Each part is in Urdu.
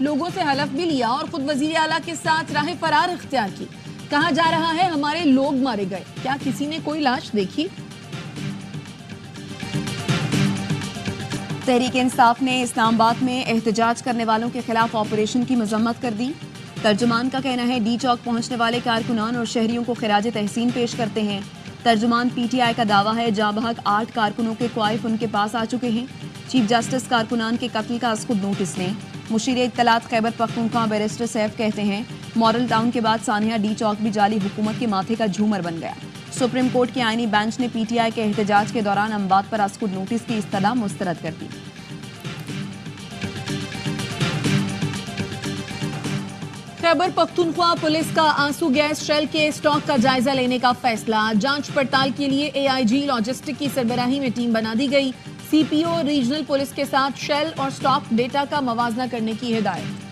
لوگوں سے حلف بھی لیا اور خود وزیر اعلیٰ کے ساتھ راہ فرار اختیار کی. کہا جا رہا ہے ہمارے لوگ مارے گئے. کیا کسی نے کوئی لاش دیکھی؟ تحریک انصاف نے اسلام آباد میں احتجاج کرنے والوں کے خلاف آپریشن کی مذمت کر دی. ترجمان کا کہنا ہے ڈی چوک پہنچنے والے کارکنان اور شہریوں کو خراج تحسین پیش کرتے ہیں. ترجمان پی ٹی آئی کا دعویٰ ہے جاں بحق 8 کارکنوں کے کوائف ان کے پاس آ چکے ہیں. چیف جسٹس کارکنان کے قتل کا از خود نوٹس لیں. مشیر اطلاعات خیبر پختونخوا بیرسٹر سیف کہتے ہیں ماڈل ٹاؤن کے بعد سانحہ ڈی چوک بھی جعلی حکومت کے ماتھے کا جھومر بن گیا. سپریم کورٹ کے آئینی بینچ نے پی ٹی آئی کے احتجاج کے دوران اموات پر از خود نوٹس کی اصطلاح مسترد کر دی. خیبر پختونخوا پولیس کا آنسو گیس شیل کے اسٹاک کا جائزہ لینے کا فیصلہ. جانچ پڑتال کے لیے اے آئی جی لاجسٹک کی سربراہی میں ٹیم بنا دی گئی. سی پی او ریجنل پولیس کے ساتھ شیل اور اسٹاک ڈیٹا کا موازنہ کرنے کی ہدایت.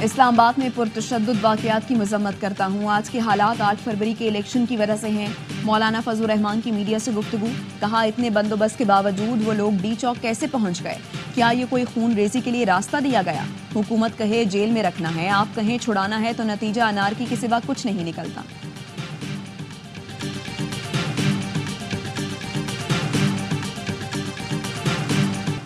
اسلام آباد میں پرتشدد واقعات کی مذمت کرتا ہوں. آج کے حالات 8 فروری کے الیکشن کی وجہ سے ہیں. مولانا فضل الرحمان کی میڈیا سے گفتگو. کہا اتنے بندوبست کے باوجود وہ لوگ ڈی چوک کیسے پہنچ گئے؟ کیا یہ کوئی خون ریزی کے لیے راستہ دیا گیا؟ حکومت کہے جیل میں رکھنا ہے، آپ کہیں چھڑانا ہے، تو نتیجہ انارکی کے سوا کچھ نہیں نکلتا.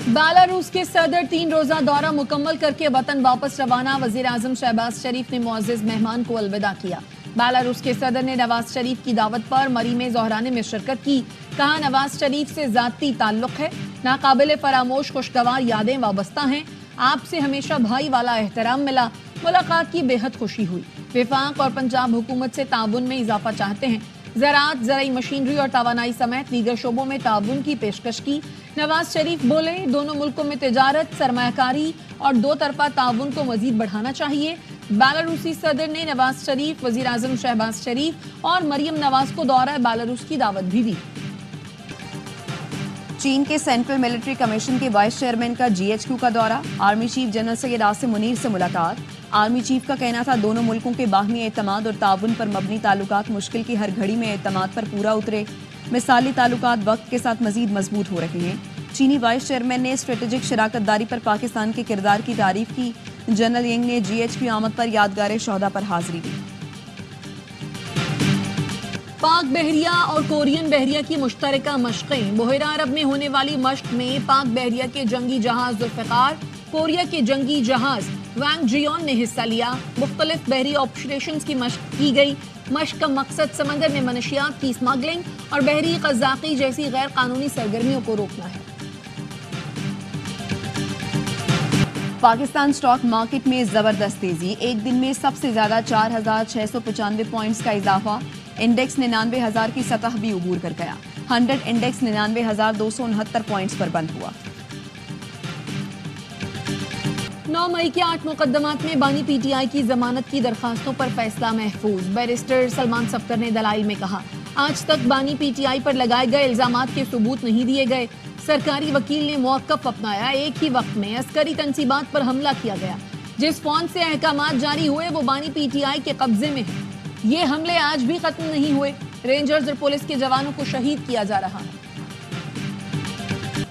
بیلاروس کے صدر 3 روزہ دورہ مکمل کر کے وطن واپس روانہ. وزیر اعظم شہباز شریف نے معزز مہمان کو الوداع کیا. بیلاروس کے صدر نے نواز شریف کی دعوت پر مریم زہرانی میں شرکت کی. کہا نواز شریف سے ذاتی تعلق ہے، ناقابل فراموش خوشگوار یادیں وابستہ ہیں. آپ سے ہمیشہ بھائی والا احترام ملا. ملاقات کی بے حد خوشی ہوئی. وفاق اور پنجاب حکومت سے تعاون میں اضافہ چاہتے ہیں. زراعت، زرعی مشینری اور توانائی سمیت دیگر شعبوں میں تعاون کی پیشکش کی. نواز شریف بولے دونوں ملکوں میں تجارت، سرمایہ کاری اور 2 طرفہ تعاون کو مزید بڑھانا چاہیے. بیلاروسی صدر نے نواز شریف، وزیر اعظم شہباز شریف اور مریم نواز کو دورہ بیلاروس کی دعوت بھی دی. چین کے سینٹرل ملٹری کمیشن کے وائس چیئرمین کا جی ایچ کیو کا دورہ. Army chief general Syed Asim Munir سے ملاقات. آرمی چیف کا کہنا تھا دونوں ملکوں کے باہمی اعتماد اور تعاون پر مبنی تعلقات مشکل کی ہر گھڑی میں اعتماد پر پورا اترے. مثالی تعلقات وقت کے ساتھ مزید مضبوط ہو رہے ہیں. چینی وائس چیئرمین نے اسٹریٹجک شراکت داری پر پاکستان کے کردار کی تعریف کی. جنرل ینگ نے جی ایچ کیو آمد پر یادگار شہدا پر حاضری دی. پاک بحریہ اور کورین بحریہ کی مشترکہ مشقیں. بحیرہ عرب میں ہونے والی مشق میں پاک بحریہ کے جنگی جہاز ذوالفقار، کوریا کے جنگی جہاز وانگ جیون نے حصہ لیا. مختلف بحری آپریشنز کی مشق کی گئی. مشق کا مقصد سمندر میں منشیات کی اسمگلنگ اور بحری قزاقی جیسی غیر قانونی سرگرمیوں کو روکنا ہے. پاکستان سٹاک مارکیٹ میں زبردست تیزی. ایک دن میں سب سے زیادہ 4695 پوائنٹس کا اضافہ. انڈیکس 99,000 کی سطح بھی عبور کر گیا. 100 انڈیکس 99,269 پوائنٹس پر بند ہوا. 9 مئی کے 8 مقدمات میں بانی پی ٹی آئی کی ضمانت کی درخواستوں پر فیصلہ محفوظ. بیرسٹر سلمان صفدر نے دلائل میں کہا آج تک بانی پی ٹی آئی پر لگائے گئے الزامات کے ثبوت نہیں دیے گئے. سرکاری وکیل نے موقف اپنایا. ایک ہی وقت میں عسکری تنصیبات پر حملہ کیا گیا. جس فون سے احکامات جاری ہوئے وہ بانی پی ٹی آئی کے قبضے میں ہے. یہ حملے آج بھی ختم نہیں ہوئے. رینجرز اور پولیس کے جوانوں کو شہید کیا جا رہا ہے.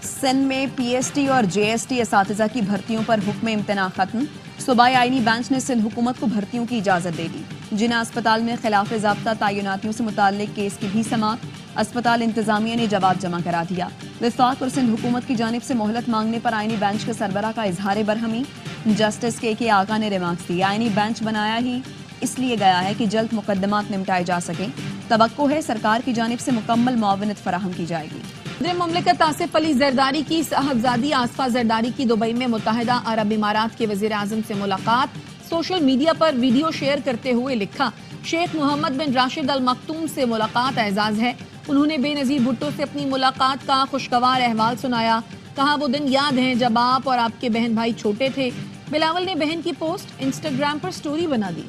سندھ میں پی ایس ٹی اور جے ایس ٹی اساتذہ کی بھرتیوں پر حکم امتناع ختم. صوبائی آئینی بینچ نے سندھ حکومت کو بھرتیوں کی اجازت دے دی. جناح اسپتال میں خلاف ضابطہ تعیناتیوں سے متعلق کیس کی بھی سماعت. اسپتال انتظامیہ نے جواب جمع کرا دیا. وفاق اور سندھ حکومت کی جانب سے مہلت مانگنے پر آئینی بینچ کے سربراہ کا اظہار برہمی. جسٹس کے آغا نے ریمارکس دی آئینی بینچ بنایا ہی اس لیے گیا ہے کہ جلد مقدمات نمٹائے جا سکیں. توقع ہے سرکار کی جانب سے مکمل معاونت فراہم کی جائے گی. صدر مملکت آصف علی زرداری کی صاحبزادی آصفہ زرداری کی دبئی میں متحدہ عرب امارات کے وزیر اعظم سے ملاقات. سوشل میڈیا پر ویڈیو شیئر کرتے ہوئے لکھا شیخ محمد بن راشد المختوم سے ملاقات اعزاز ہے. انہوں نے بے نظیر بھٹو سے اپنی ملاقات کا خوشگوار احوال سنایا. کہا وہ دن یاد ہیں جب آپ اور آپ کے بہن بھائی چھوٹے تھے. بلاول نے بہن کی پوسٹ انسٹاگرام پر سٹوری بنا دی.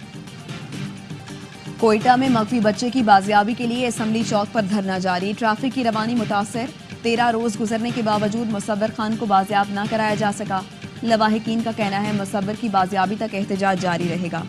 کوئٹہ میں مغوی بچے کی بازیابی کے لیے اسمبلی چوک پر دھرنا جاری. ٹریفک کی روانی متاثر. 13 روز گزرنے کے باوجود مصور خان کو بازیاب نہ کرایا جا سکا. لواحقین کا کہنا ہے مصور کی بازیابی تک احتجاج جاری رہے گا.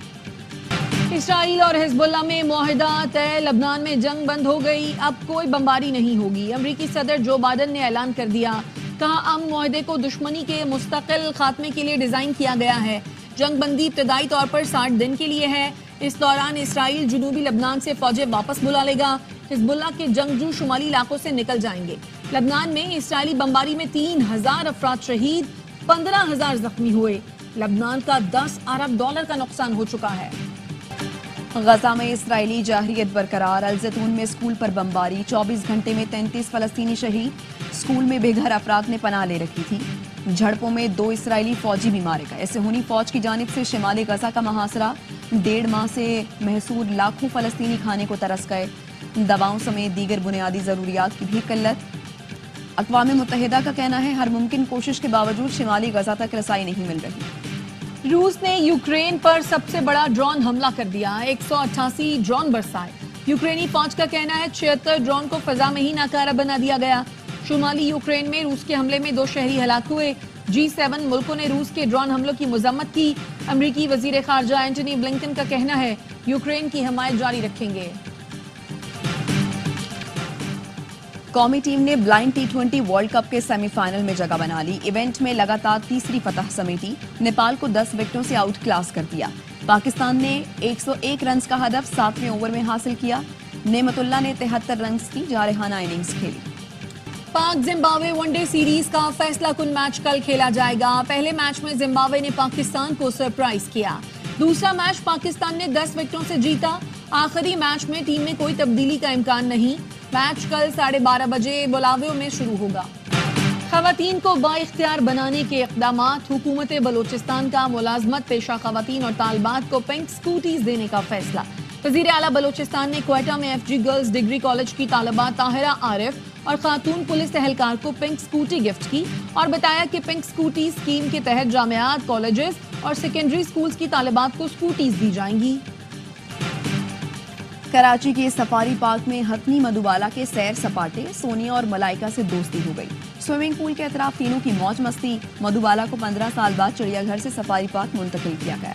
اسرائیل اور حزب اللہ میں معاہدہ طے. لبنان میں جنگ بند ہو گئی. اب کوئی بمباری نہیں ہوگی. امریکی صدر جو بائیڈن نے اعلان کر دیا کہا امن معاہدے کو دشمنی کے مستقل خاتمے کے لیے ڈیزائن کیا گیا ہے. جنگ بندی ابتدائی طور پر 60 دن کے لیے ہے. اس دوران اسرائیل جنوبی لبنان سے فوجیں واپس بلا لے گا. حزب اللہ کے جنگجو شمالی علاقوں سے نکل جائیں گے. لبنان میں اسرائیلی بمباری میں 3000 افراد شہید، 15000 زخمی ہوئے. لبنان کا $10 ارب کا نقصان ہو چکا ہے. غزہ میں اسرائیلی جارحیت برقرار. الزیتون میں اسکول پر بمباری، 24 گھنٹے میں 33 فلسطینی شہید. اسکول میں بے گھر افراد نے پناہ لے رکھی تھی. جھڑپوں میں 2 اسرائیلی فوجی بھی مارے گئے. صہیونی فوج کی جانب سے شمالی غزہ کا محاصرہ. 1.5 ماہ سے محصور لاکھوں فلسطینی کھانے کو ترس گئے. دواؤں سمیت دیگر بنیادی ضروریات کی بھی قلت. اقوام متحدہ کا کہنا ہے ہر ممکن کوشش کے باوجود شمالی غزہ تک رسائی نہیں مل رہی. روس نے یوکرین پر سب سے بڑا ڈرون حملہ کر دیا. 188 ڈرون برسائے. یوکرینی فوج کا کہنا ہے 76 ڈرون کو فضا میں ہی ناکارہ بنا دیا گیا. شمالی یوکرین میں روس کے حملے میں 2 شہری ہلاک ہوئے. G7 ملکوں نے روس کے ڈرون حملوں کی مذمت کی. امریکی وزیر خارجہ اینٹونی بلنکن کا کہنا ہے یوکرین کی حمایت جاری رکھیں گے. قومی ٹیم نے بلائنڈ T20 ورلڈ کپ کے سیمی فائنل میں جگہ بنا لی. ایونٹ میں لگاتار تیسری فتح سمیٹی. نیپال کو 10 وکٹوں سے آؤٹ کلاس کر دیا. پاکستان نے 101 رنز کا ہدف 7ویں اوور میں حاصل کیا. نعمت اللہ نے 73 رنز کی جارحانہ اننگز کھیلی. پاک زمبابوے ون ڈے سیریز کا فیصلہ کن میچ کل کھیلا جائے گا. پہلے میچ میں زمبابوے نے پاکستان کو سرپرائز کیا. دوسرا میچ پاکستان نے 10 وکٹوں سے جیتا. آخری میچ میں ٹیم میں کوئی تبدیلی کا امکان نہیں. میچ کل 12:30 بجے بلاویو میں شروع ہوگا. خواتین کو بااختیار بنانے کے اقدامات. حکومت بلوچستان کا ملازمت پیشہ خواتین اور طالبات کو پنک سکوٹیز دینے کا فیصلہ. وزیر اعلیٰ بلوچستان نے کوئٹہ میں FG گرلز ڈگری کالج کی طالبہ طاہرہ عارف اور خاتون پولیس اہلکار کو پنک سکوٹی گفٹ کی اور بتایا کہ پنک سکوٹی اسکیم کے تحت جامعات، کالجز اور سیکنڈری سکولز کی طالبات کو سکوٹیز دی جائیں گی. کراچی کے سفاری پارک میں حتمی مدھوبالا کے سیر سپاٹے. سونیا اور ملائکہ سے دوستی ہو گئی. سوئمنگ پول کے اطراف تینوں کی موج مستی. مدھوبالا کو 15 سال بعد چڑیا گھر سے سفاری پارک منتقل کیا گیا.